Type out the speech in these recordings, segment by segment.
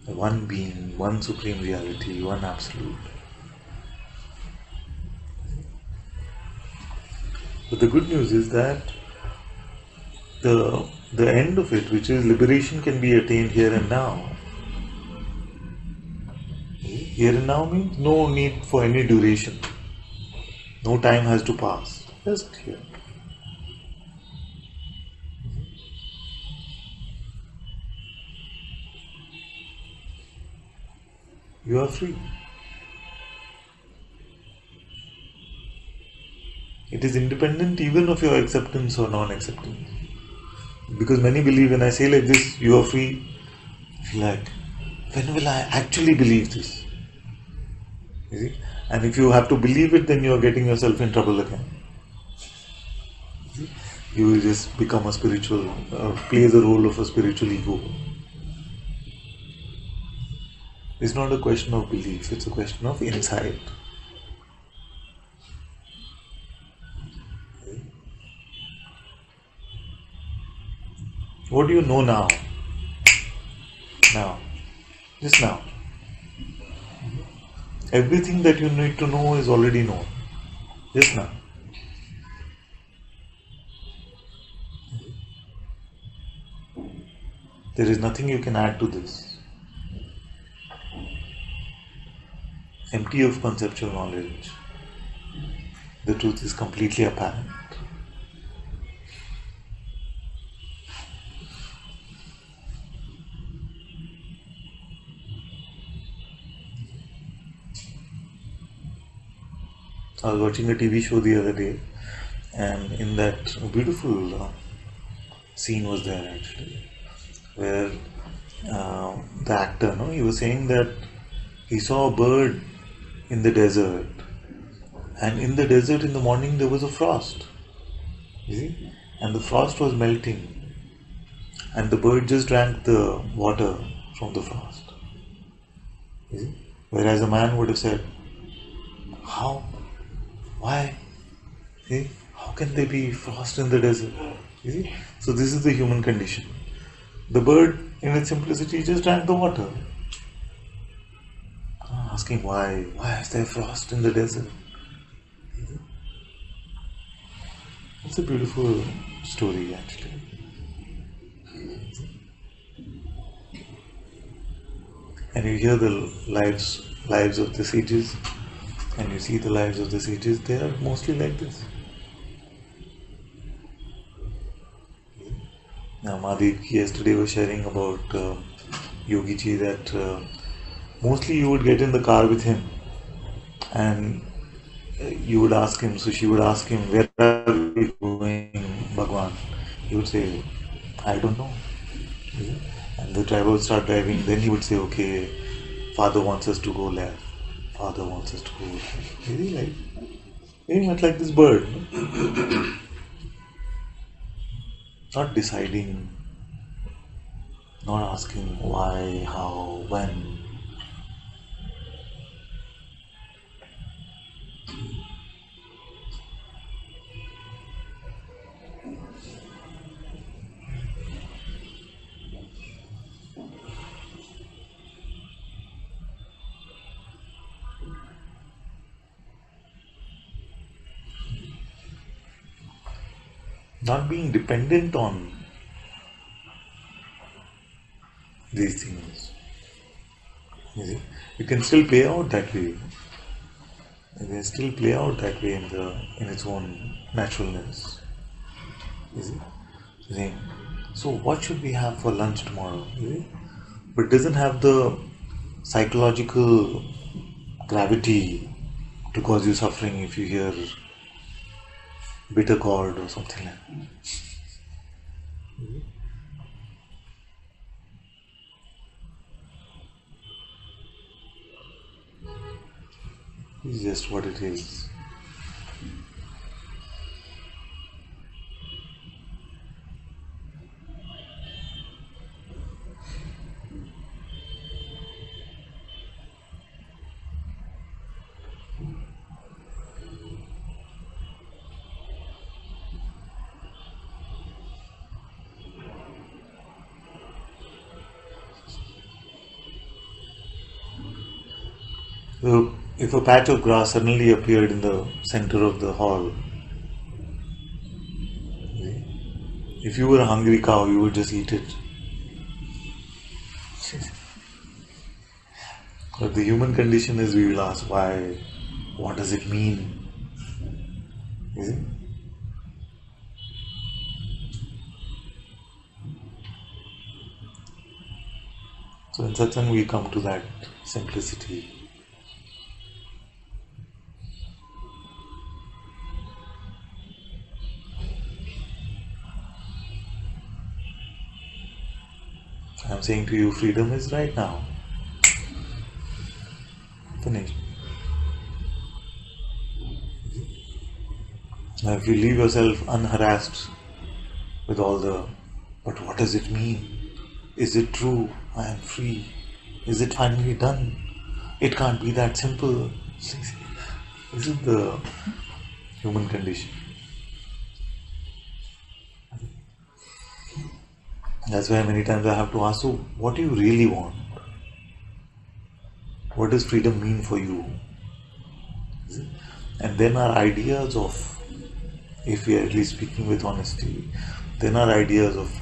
one being, one supreme reality, one absolute. But the good news is that the end of it, which is liberation, can be attained here and now. Here and now means no need for any duration. No time has to pass. Just here. You are free. It is independent even of your acceptance or non-acceptance. Because many believe when I say like this, you are free, I feel like, when will I actually believe this? You see? And if you have to believe it, then you are getting yourself in trouble again. You will just become a spiritual, play the role of a spiritual ego. It's not a question of belief, it's a question of insight. What do you know now? Now. Just now. Everything that you need to know is already known. Just now. There is nothing you can add to this. Empty of conceptual knowledge. The truth is completely apparent. I was watching a TV show the other day, and in that beautiful scene was there actually, where the actor, he was saying that he saw a bird in the desert, and in the desert in the morning there was a frost, you see, and the frost was melting, and the bird just drank the water from the frost, you see? Whereas a man would have said, how? Why? See? How can there be frost in the desert? You see? So this is the human condition. The bird, in its simplicity, just drank the water. Asking why? Why is there frost in the desert? It's a beautiful story, actually. And you hear the lives of the sages, and you see the lives of the sages, they are mostly like this. Now, Madik yesterday was sharing about Yogi Ji that mostly you would get in the car with him and you would ask him, so she would ask him, where are we going, Bhagwan? He would say, I don't know. And the driver would start driving, then he would say, okay, Father wants us to go left. Father wants us to go left. Very much like this bird. Not deciding, not asking why, how, when. Not being dependent on these things. You see, you can still play out that way. You can still play out that way in its own naturalness. You see? So what should we have for lunch tomorrow? You see? But it doesn't have the psychological gravity to cause you suffering if you hear bitter gourd or something like that. It's just what it is. So if a patch of grass suddenly appeared in the center of the hall, if you were a hungry cow, you would just eat it. But the human condition is we will ask why, what does it mean? Is it? So in Satsang we come to that simplicity. I'm saying to you, freedom is right now. Finished. Now if you leave yourself unharassed with all the, but what does it mean? Is it true? I am free. Is it finally done? It can't be that simple. This is the human condition. That's why many times I have to ask, so what do you really want? What does freedom mean for you? And then our ideas of, if we are at least speaking with honesty, then our ideas of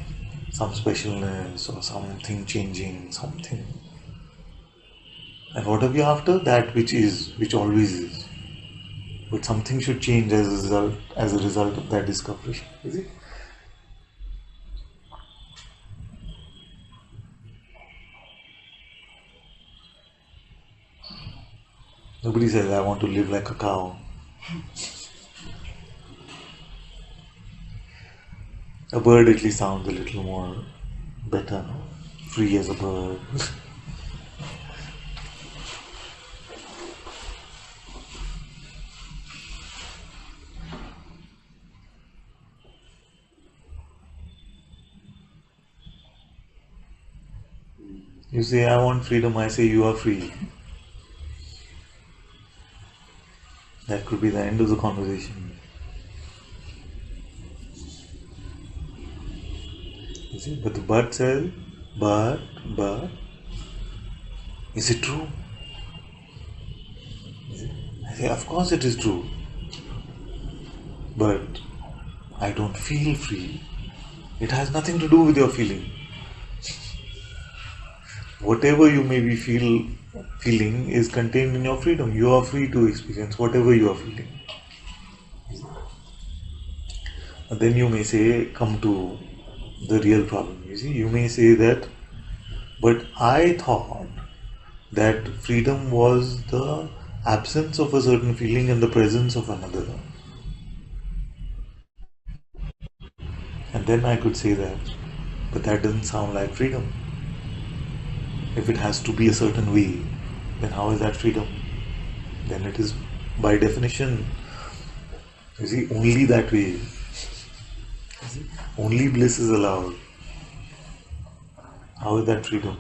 some specialness or something changing, something. And what are we after? That which is, which always is. But something should change as a result of that discovery. Is it? Nobody says, I want to live like a cow. A bird at least sounds a little more better, no? Free as a bird. You say, I want freedom, I say, you are free. That could be the end of the conversation. You see, but the bird says, but, is it true? I say, of course it is true. But I don't feel free. It has nothing to do with your feeling. Whatever you may be feeling is contained in your freedom. You are free to experience whatever you are feeling. And then you may say, come to the real problem. You see, you may say that, but I thought that freedom was the absence of a certain feeling and the presence of another. And then I could say that, but that doesn't sound like freedom. If it has to be a certain way, then how is that freedom? Then it is, by definition, you see, only that way. Only bliss is allowed. How is that freedom?